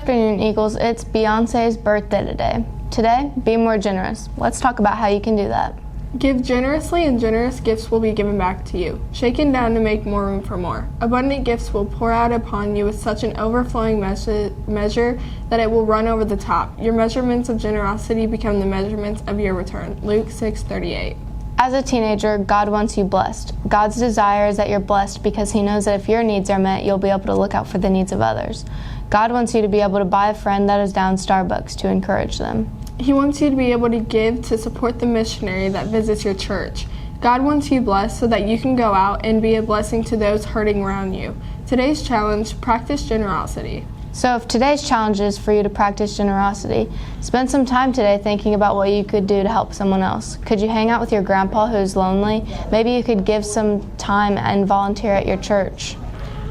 afternoon, Eagles. It's Beyonce's birthday today. Today, be more generous. Let's talk about how you can do that. Give generously, and generous gifts will be given back to you, shaken down to make more room for more. Abundant gifts will pour out upon you with such an overflowing measure that it will run over the top. Your measurements of generosity become the measurements of your return. Luke 6:38. As a teenager, God wants you blessed. God's desire is that you're blessed because He knows that if your needs are met, you'll be able to look out for the needs of others. God wants you to be able to buy a friend that is down Starbucks to encourage them. He wants you to be able to give to support the missionary that visits your church. God wants you blessed so that you can go out and be a blessing to those hurting around you. Today's challenge, practice generosity. So if today's challenge is for you to practice generosity, spend some time today thinking about what you could do to help someone else. Could you hang out with your grandpa who's lonely? Maybe you could give some time and volunteer at your church.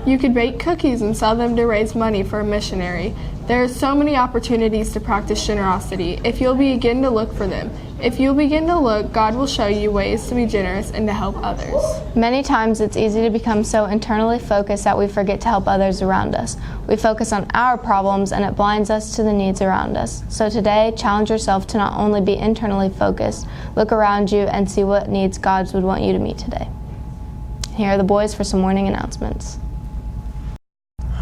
You could bake cookies and sell them to raise money for a missionary. There are so many opportunities to practice generosity if you'll begin to look for them. If you'll begin to look, God will show you ways to be generous and to help others. Many times it's easy to become so internally focused that we forget to help others around us. We focus on our problems and it blinds us to the needs around us. So today, challenge yourself to not only be internally focused, look around you and see what needs God would want you to meet today. Here are the boys for some morning announcements.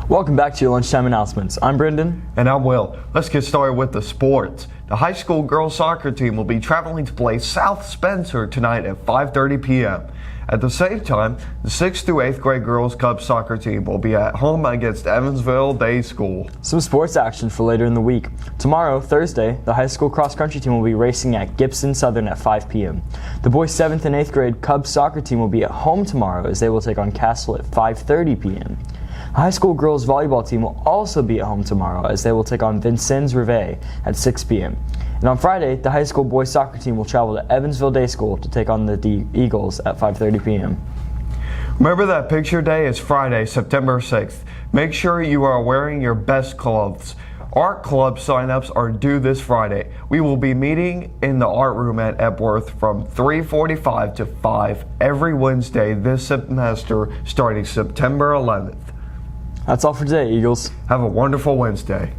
Welcome back to your lunchtime announcements. I'm Brendan. And I'm Will. Let's get started with the sports. The high school girls soccer team will be traveling to play South Spencer tonight at 5:30 p.m. At the same time, the 6th through 8th grade girls Cub soccer team will be at home against Evansville Day School. Some sports action for later in the week. Tomorrow, Thursday, the high school cross-country team will be racing at Gibson Southern at 5 p.m. The boys 7th and 8th grade Cub soccer team will be at home tomorrow as they will take on Castle at 5:30 p.m. The high school girls volleyball team will also be at home tomorrow as they will take on Vincennes Rivet at 6 p.m. And on Friday, the high school boys soccer team will travel to Evansville Day School to take on the Eagles at 5:30 p.m. Remember that picture day is Friday, September 6th. Make sure you are wearing your best clothes. Art club signups are due this Friday. We will be meeting in the art room at Epworth from 3:45 to 5 every Wednesday this semester starting September 11th. That's all for today, Eagles. Have a wonderful Wednesday.